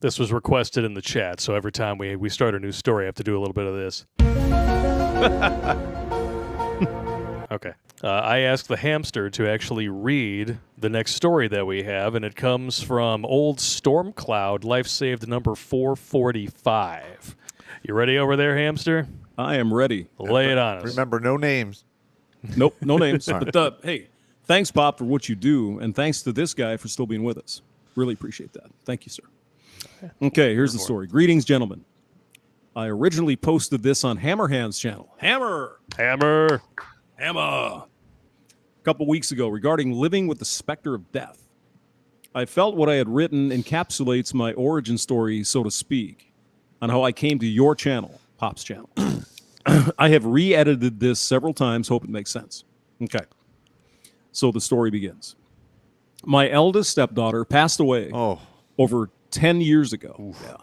This was requested in the chat, so every time we start a new story, I have to do a little bit of this. Okay. I asked the hamster to actually read the next story that we have, and it comes from Old Storm Cloud, Life Saved number 445. You ready over there, hamster? I am ready. Lay it on us. Remember, no names. Nope, no names. But hey, thanks, Bob, for what you do, and thanks to this guy for still being with us. Really appreciate that. Thank you, sir. Okay, here's the story. Greetings, gentlemen. I originally posted this on Hammerhand's channel. Hammer! A couple weeks ago regarding living with the specter of death. I felt what I had written encapsulates my origin story, so to speak, on how I came to your channel, Pop's channel. I have re-edited this several times, hope it makes sense. Okay. So the story begins. My eldest stepdaughter passed away over 10 years ago. Oof. Yeah.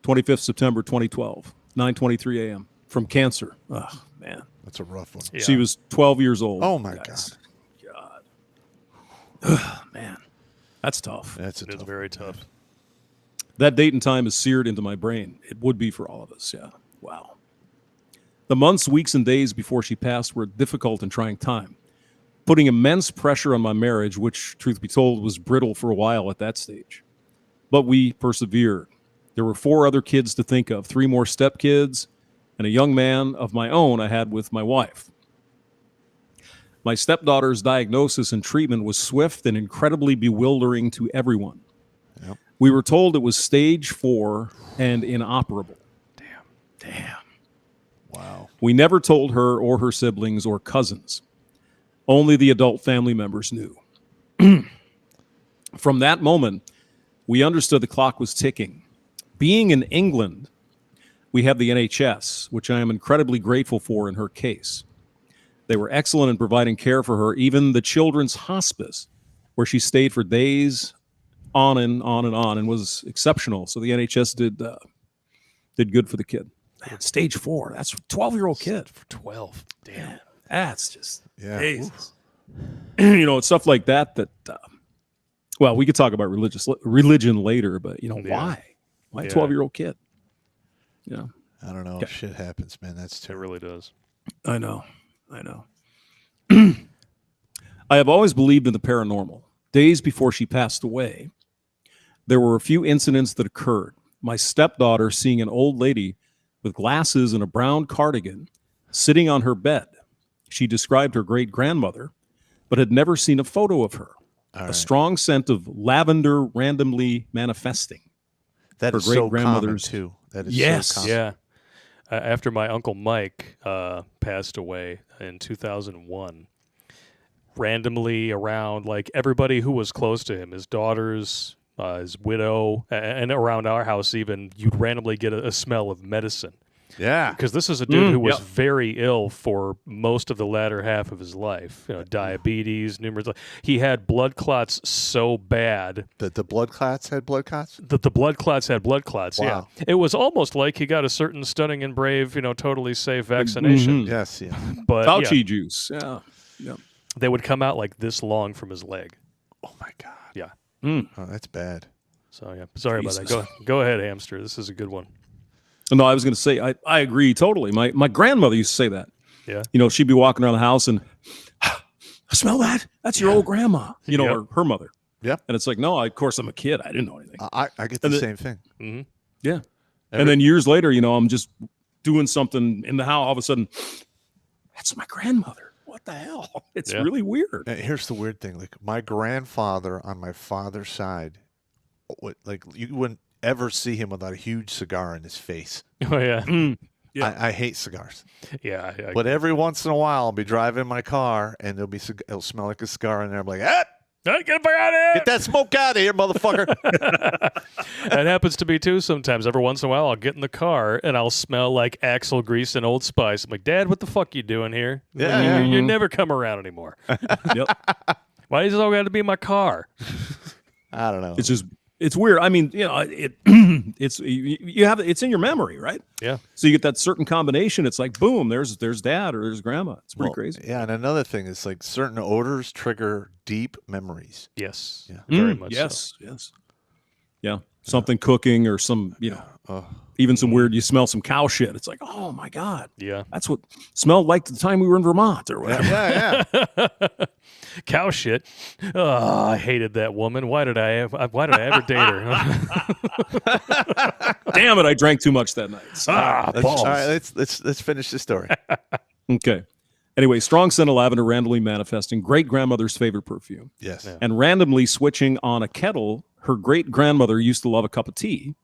25th September 2012, 9:23 a.m. from cancer. Oh, man. That's a rough one. Yeah. She was 12 years old. Oh, my God. Man, that's tough. That's It's very tough. That date and time is seared into my brain. It would be for all of us, yeah. Wow. The months, weeks, and days before she passed were a difficult and trying time, putting immense pressure on my marriage, which, truth be told, was brittle for a while at that stage. But we persevered. There were 4 other kids to think of, 3 more stepkids, and a young man of my own I had with my wife. My stepdaughter's diagnosis and treatment was swift and incredibly bewildering to everyone. Yep. We were told it was stage 4 and inoperable. Damn. Wow. We never told her or her siblings or cousins. Only the adult family members knew. From that moment, we understood the clock was ticking. Being in England, we have the NHS, which I am incredibly grateful for in her case. They were excellent in providing care for her, even the children's hospice, where she stayed for days on and on and on, and was exceptional. So the NHS did good for the kid. Man, stage 4, that's a 12-year-old kid. For 12. Damn. That's just, Jesus. You know, it's stuff like that, well, we could talk about religion later, but, you know, why? Why a 12-year-old kid? Yeah. I don't know. Okay. Shit happens, man. That's It terrible. really does. I know. I have always believed in the paranormal. Days before she passed away, there were a few incidents that occurred. My stepdaughter seeing an old lady with glasses and a brown cardigan sitting on her bed. She described her great-grandmother, but had never seen a photo of her. A strong scent of lavender randomly manifesting. That her is so common, great-grandmother's- too. That is Yes. so common. Yeah. After my Uncle Mike passed away in 2001, randomly around, like, everybody who was close to him, his daughters, his widow, and around our house even, you'd randomly get a smell of medicine. Yeah. Because this is a dude who was very ill for most of the latter half of his life. You know, diabetes, numerous. He had blood clots so bad The blood clots had blood clots? that the blood clots had blood clots. Wow. Yeah, it was almost like he got a certain stunning and brave, you know, totally safe vaccination. Yes, yeah. But Fauci juice. Yeah. they would come out like this long from his leg. Oh, my God. Yeah. Oh, that's bad. So yeah, sorry about Jesus. that. Go ahead, hamster. This is a good one. No, I was going to say, I agree totally. My grandmother used to say that. Yeah. You know, she'd be walking around the house and, I smell that? That's your old grandma. You know, Yep. or her mother. Yep. And it's like, no, of course I'm a kid. I didn't know anything. I get the same thing. Mm-hmm. Yeah. And then years later, you know, I'm just doing something in the house. All of a sudden, that's my grandmother. What the hell? It's really weird. And here's the weird thing. Like, my grandfather on my father's side, like, you wouldn't ever see him without a huge cigar in his face. Oh yeah. Yeah. I hate cigars. Yeah. But every once in a while, I'll be driving my car, and it'll smell like a cigar in there. I'm like, Hey, get the fuck out of here! get that smoke out of here, motherfucker. That happens to me too sometimes. Every once in a while, I'll get in the car and I'll smell like axle grease and Old Spice. I'm like, Dad, what the fuck you doing here? Yeah. You never come around anymore. Yep. Why does it all got to be in my car? I don't know. It's weird. I mean, you know, it's in your memory, right? Yeah. So you get that certain combination. It's like, boom, there's dad or there's grandma. It's pretty crazy. Yeah, and another thing is, like, certain odors trigger deep memories. Yes. Yeah. Very much. Yes. So. Yes. Yeah. something cooking or some, even some weird, you smell some cow shit. It's like, oh my God. Yeah. That's what smelled like the time we were in Vermont or whatever. Yeah. Cow shit. Oh, I hated that woman. Why did I ever date her? Damn it, I drank too much that night. All right, let's finish the story. Okay. Anyway, strong scent of lavender randomly manifesting great-grandmother's favorite perfume. Yes. Yeah. And randomly switching on a kettle her great-grandmother used to love a cup of tea.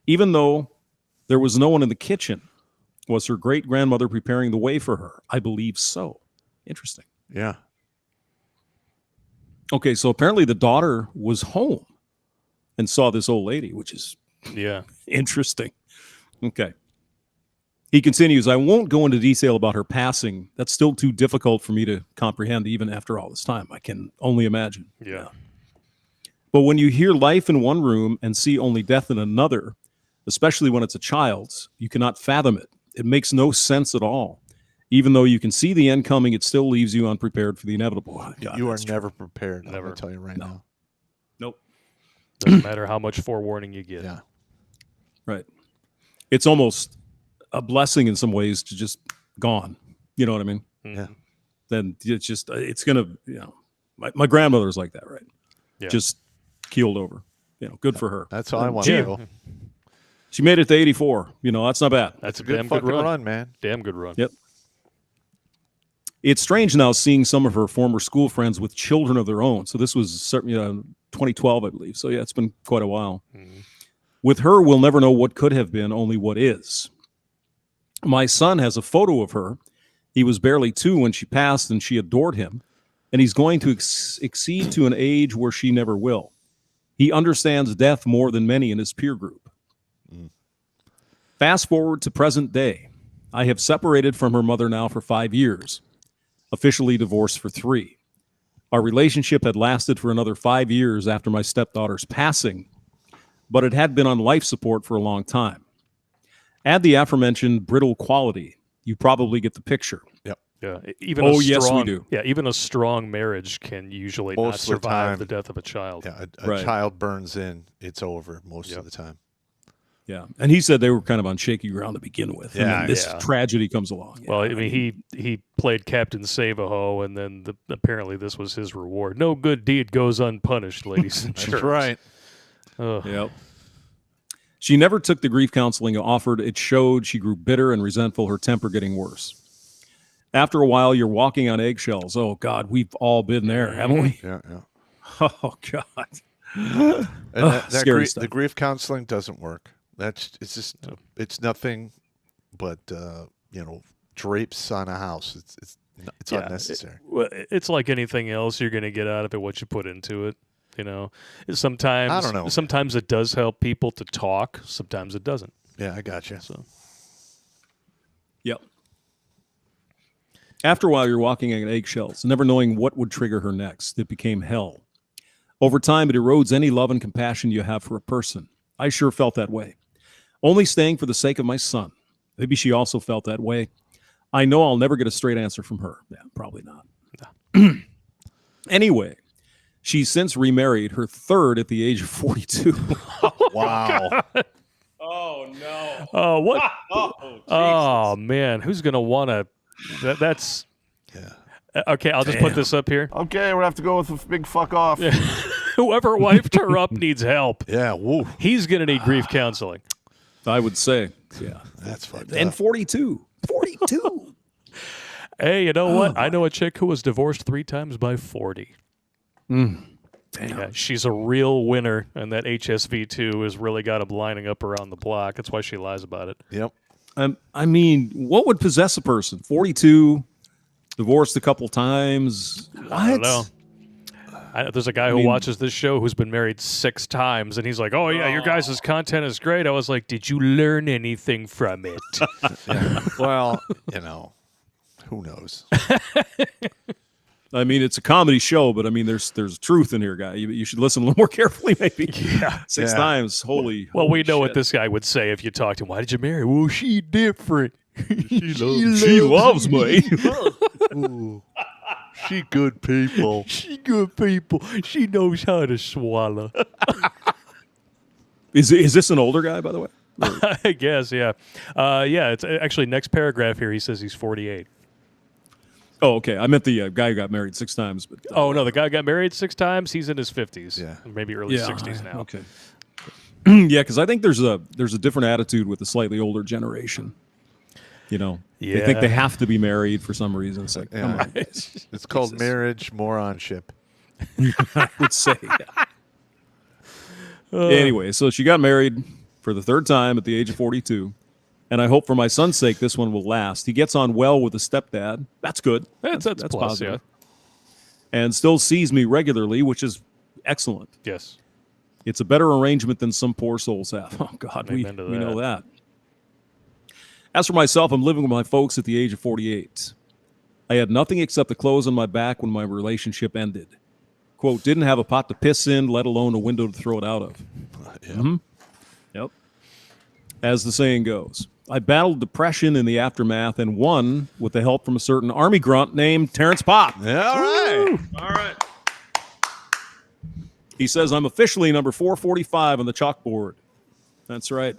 Even though there was no one in the kitchen, was her great-grandmother preparing the way for her? I believe so. Interesting. Yeah. Okay, so apparently the daughter was home and saw this old lady, which is Yeah. interesting. Okay. He continues, I won't go into detail about her passing. That's still too difficult for me to comprehend even after all this time. I can only imagine. Yeah. But when you hear life in one room and see only death in another, especially when it's a child's, you cannot fathom it. It makes no sense at all. Even though you can see the end coming, it still leaves you unprepared for the inevitable. Oh, God, You are that's true. never prepared. I'm Never. going to tell you right now. Nope. Doesn't matter how much forewarning you get. Yeah. Right. It's almost a blessing in some ways to just gone. You know what I mean? Yeah. Then it's just, it's going to, my grandmother's like that, right? Yeah. Just keeled over. Good for her. That's all I want She- to know. She made it to 84. That's not bad. That's a Good damn good fucking run. run, man. Damn good run. Yep. It's strange now seeing some of her former school friends with children of their own. So this was certainly 2012, I believe. So yeah, it's been quite a while. Mhm. With her, we'll never know what could have been, only what is. My son has a photo of her. He was barely 2 when she passed, and she adored him. And he's going to exceed to an age where she never will. He understands death more than many in his peer group. Fast forward to present day. I have separated from her mother now for 5 years, officially divorced for 3. Our relationship had lasted for another 5 years after my stepdaughter's passing, but it had been on life support for a long time. Add the aforementioned brittle quality. You probably get the picture. Yeah. Even Oh, a yes, we strong, do. Yeah. Even a strong marriage can usually not Most of the survive time. the death of a child. Yeah. A Right. child burns in, it's over most Yep. of the time. Yeah. And he said they were kind of on shaky ground to begin with. And Yeah, then this yeah. tragedy comes along. Well, Yeah, I mean, he played Captain Save-A-Ho, and then apparently this was his reward. No good deed goes unpunished, ladies and That's germs. right. Ugh. Yep. She never took the grief counseling offered. It showed she grew bitter and resentful, her temper getting worse. After a while, you're walking on eggshells. Oh, God, we've all been there, haven't we? Yeah. Oh, God. And that Scary stuff. the grief counseling doesn't work. It's nothing but drapes on a house. It's Yeah, unnecessary. It's like anything else. You're going to get out of it what you put into it. Sometimes I don't know. Sometimes it does help people to talk. Sometimes it doesn't. Yeah, I got you. So Yep. After a while, you're walking on eggshells, never knowing what would trigger her next. It became hell. Over time, it erodes any love and compassion you have for a person. I sure felt that way. Only staying for the sake of my son. Maybe she also felt that way. I know I'll never get a straight answer from her. Yeah, probably not. Anyway, she's since remarried, her third at the age of 42. Wow. Oh, no. oh what? Oh, Oh man, who's going to want to? That's Yeah. okay. I'll just put this up here. Okay, we'll have to go with a big fuck off. Whoever wiped her up needs help. Yeah. Woo. He's going to need grief counseling. I would say, yeah. That's fucked And up. 42. 42. Hey, you know what? I know a chick who was divorced 3 times by 40. Damn. Yeah, she's a real winner, and that HSV2 has really got him lining up around the block. That's why she lies about it. Yep. I mean, what would possess a person? 42, divorced a couple times. What? I don't know. There's a guy who mean- watches this show who's been married 6 times, and he's like, "Oh yeah, your guys' content is great." I was like, "Did you learn anything from it?" Yeah. Well, who knows? I mean, it's a comedy show, but I mean, there's truth in here, guy. You should listen a little more carefully, maybe. Yeah. 6 Yeah. times. Holy. Well, we holy know what shit. this guy would say if you talked to him. Why did you marry? Well, she different. She loves me. Ooh. She good people. She good people. She knows how to swallow. Is this an older guy, by the way? I guess, yeah. Yeah, it's actually next paragraph here. He says he's 48. Oh, okay. I meant the guy who got married 6 times. But Oh, no, the guy got married 6 times. He's in his 50s. Yeah. Maybe early 60s now. Okay. Yeah, because I think there's a different attitude with the slightly older generation. You know, they think they have to be married for some reason. It's like, come on. It's called marriage moronship. I would say. Anyway, so she got married for the 3rd time at the age of 42. And I hope for my son's sake this one will last. He gets on well with the stepdad. That's good. That's plus, positive. And still sees me regularly, which is excellent. Yes. It's a better arrangement than some poor souls have. Oh, God, we know that. As for myself, I'm living with my folks at the age of 48. I had nothing except the clothes on my back when my relationship ended. Quote, didn't have a pot to piss in, let alone a window to throw it out of. Yeah. Mm-hmm. Yep. As the saying goes. I battled depression in the aftermath and won with the help from a certain Army grunt named Terrence Pop. Yeah, all right. All right. He says, I'm officially number 445 on the chalkboard. That's right.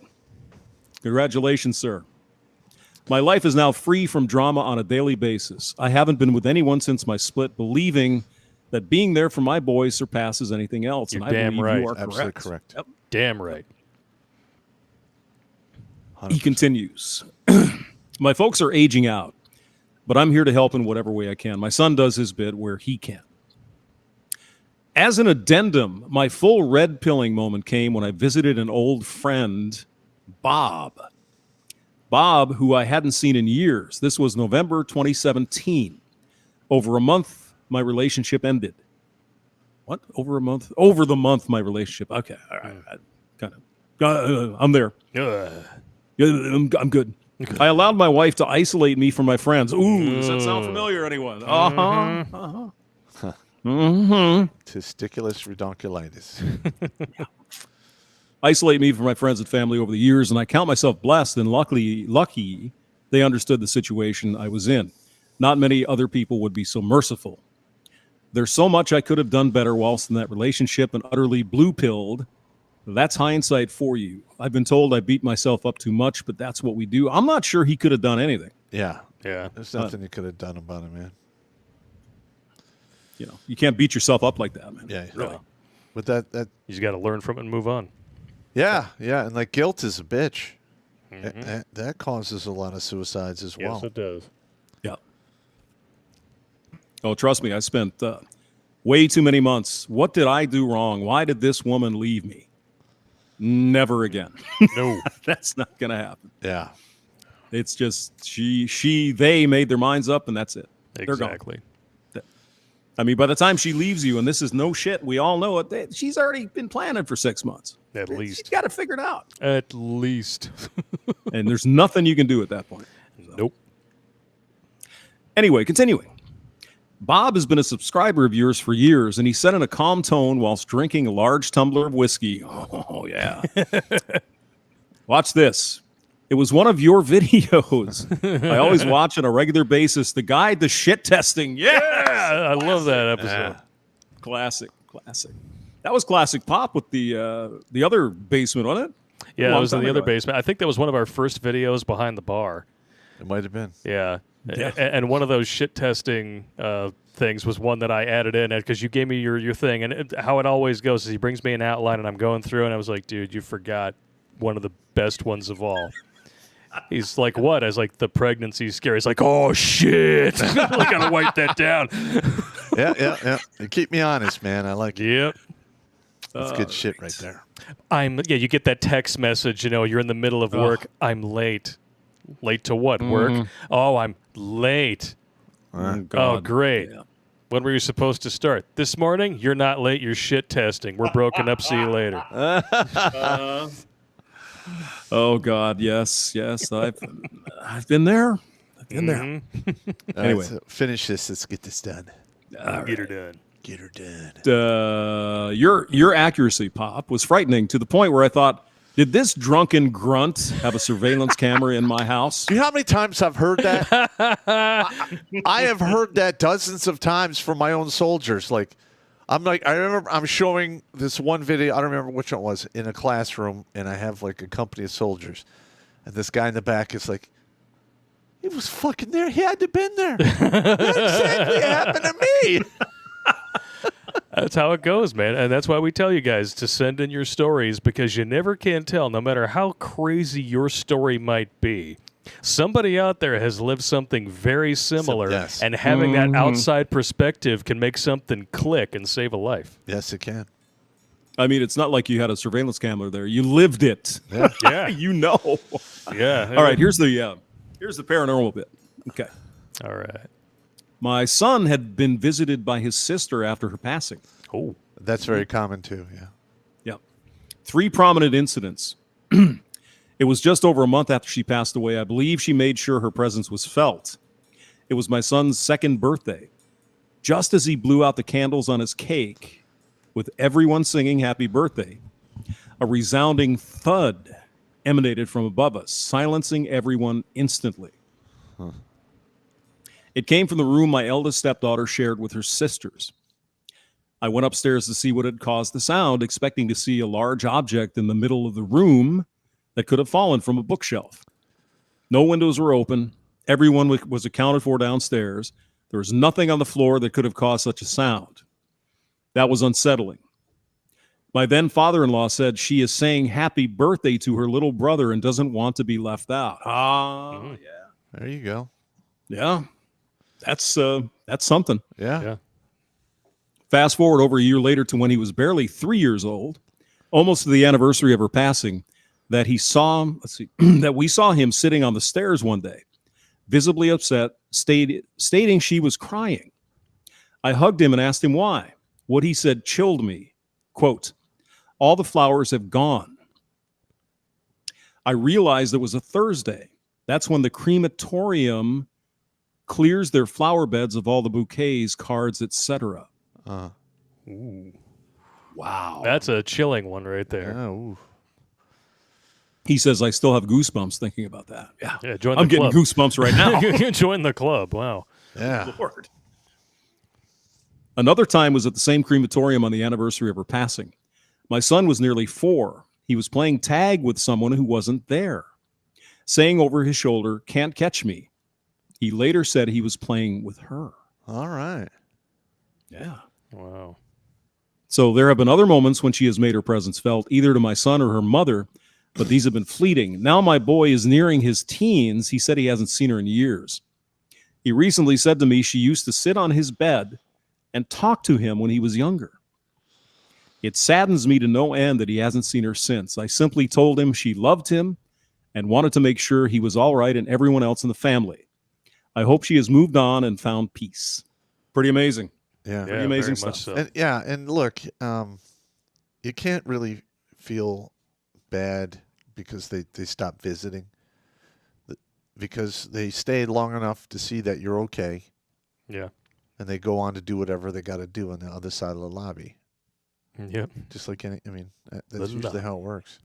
Congratulations, sir. My life is now free from drama on a daily basis. I haven't been with anyone since my split, believing that being there for my boys surpasses anything else. You're and I damn believe right. you are Absolutely correct. correct. Yep. Damn right. 100%. He continues. My folks are aging out, but I'm here to help in whatever way I can. My son does his bit where he can. As an addendum, my full red pilling moment came when I visited an old friend, Bob. Bob, who I hadn't seen in years. This was November 2017. Over a month, my relationship ended. What? Over a month? Over the month, my relationship. Okay. All right. I'm there. I'm good. I allowed my wife to isolate me from my friends. Ooh, does that sound familiar, anyone? Testiculus redonculitis. Isolate me from my friends and family over the years, and I count myself blessed and lucky they understood the situation I was in. Not many other people would be so merciful. There's so much I could have done better whilst in that relationship and utterly blue-pilled. That's hindsight for you. I've been told I beat myself up too much, but that's what we do. I'm not sure he could have done anything. Yeah. Yeah. There's nothing you could have done about it, man. You know, you can't beat yourself up like that, man. Yeah. Really. But that You just got to learn from it and move on. yeah, and like guilt is a bitch. That causes a lot of suicides as well. Yes, it does. Yeah. Oh, trust me, I spent way too many months. What did I do wrong? Why did this woman leave me? Never again. No. That's not going to happen. Yeah. It's just they made their minds up, and that's it. They're gone. Exactly. I mean, by the time she leaves you, and this is no shit, we all know it, she's already been planning for 6 months. At least. She's got it figured out. At least. And there's nothing you can do at that point. So. Nope. Anyway, continuing. Bob has been a subscriber of yours for years, and he said in a calm tone whilst drinking a large tumbler of whiskey. Oh, yeah. Watch this. It was one of your videos. I always watch on a regular basis. The guide to shit testing. Yeah, I love that episode. Yeah. Classic. That was classic Pop with the other basement, wasn't it? Yeah, A that long was in time the other ago. basement. I think that was one of our first videos behind the bar. It might have been. Yeah. Yeah. And one of those shit testing things was one that I added in because you gave me your thing. And how it always goes is he brings me an outline and I'm going through and I was like, dude, you forgot one of the best ones of all. He's like, what? I was like, the pregnancy's scary. He's like, oh, shit. I got to wipe that down. Yeah. You keep me honest, man. I like it. Yep. That's good shit right there. You get that text message, you're in the middle of work. I'm late. Late to what? Work? Oh, I'm late. Oh, God. great. Yeah. When were you supposed to start? This morning? You're not late. You're shit testing. We're broken up. See you later. Oh God, yes. I've been there. I've been there. All right, Anyway. so finish this. Let's get this done. Get her done. Get her done. Your accuracy, Pop, was frightening to the point where I thought, did this drunken grunt have a surveillance camera in my house? You know how many times I've heard that? I have heard that dozens of times from my own soldiers. Like, I'm like, I remember I'm showing this one video. I don't remember which one it was, in a classroom, and I have like a company of soldiers, and this guy in the back is like, he was fucking there. He had to been there. That exactly happened to me. That's how it goes, man. And that's why we tell you guys to send in your stories, because you never can tell, no matter how crazy your story might be. Somebody out there has lived something very similar, Yes. and having that outside perspective can make something click and save a life. Yes, it can. I mean, it's not like you had a surveillance camera there. You lived it. Yeah. Yeah. You know. Yeah. All right, here's the paranormal bit. Okay. All right. My son had been visited by his sister after her passing. Oh. That's very common too. Yeah. Yeah. 3 prominent incidents. It was just over a month after she passed away. I believe she made sure her presence was felt. It was my son's 2nd birthday. Just as he blew out the candles on his cake, with everyone singing happy birthday, a resounding thud emanated from above us, silencing everyone instantly. Huh. It came from the room my eldest stepdaughter shared with her sisters. I went upstairs to see what had caused the sound, expecting to see a large object in the middle of the room that could have fallen from a bookshelf. No windows were open. Everyone was accounted for downstairs. There was nothing on the floor that could have caused such a sound. That was unsettling. My then father-in-law said she is saying happy birthday to her little brother and doesn't want to be left out. Yeah. There you go. Yeah. That's something. Yeah. Yeah. Fast forward over a year later to when he was barely 3 years old, almost to the anniversary of her passing, that we saw him sitting on the stairs one day, visibly upset, stating she was crying. I hugged him and asked him why. What he said chilled me. Quote, all the flowers have gone. I realized it was a Thursday. That's when the crematorium clears their flower beds of all the bouquets, cards, etc. Ooh. Wow. That's a chilling one right there. Yeah, ooh. He says, I still have goosebumps thinking about that. Yeah. Yeah, join I'm the getting club. goosebumps right now. Join the club. Wow. Yeah. Lord. Another time was at the same crematorium on the anniversary of her passing. My son was nearly 4. He was playing tag with someone who wasn't there, saying over his shoulder, can't catch me. He later said he was playing with her. All right. Yeah. Wow. So there have been other moments when she has made her presence felt, either to my son or her mother, but these have been fleeting. Now my boy is nearing his teens. He said he hasn't seen her in years. He recently said to me she used to sit on his bed and talk to him when he was younger. It saddens me to no end that he hasn't seen her since. I simply told him she loved him and wanted to make sure he was all right and everyone else in the family. I hope she has moved on and found peace. Pretty amazing. Yeah. Yeah, amazing very much stuff. so. And look, you can't really feel bad because they stopped visiting, because they stayed long enough to see that you're okay, Yeah. and they go on to do whatever they got to do on the other side of the lobby. Yep. Just like that's Live and usually die. how it works.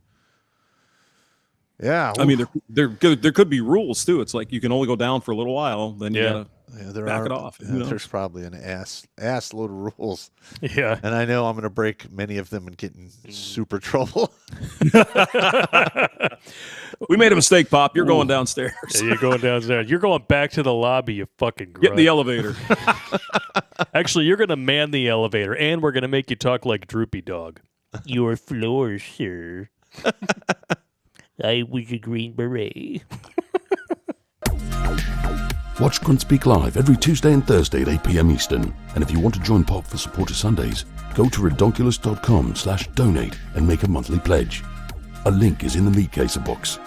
Yeah. I mean, there could be rules too. It's like you can only go down for a little while, then you Yeah. gotta there back are, it off. yeah, Who knows? there's probably an ass load of rules, Yeah. and I know I'm going to break many of them and get in super trouble. We made a mistake, Pop. You're going downstairs. Yeah, you're going downstairs. You're going back to the lobby, you fucking grunt. Get in the elevator. Actually, you're going to man the elevator, and we're going to make you talk like Droopy Dog. Your floor, sir. I was a Green Beret. Watch Grunt Speak live every Tuesday and Thursday at 8 p.m. Eastern. And if you want to join Pop for Supporter Sundays, go to redonkulous.com/donate and make a monthly pledge. A link is in the meat caser box.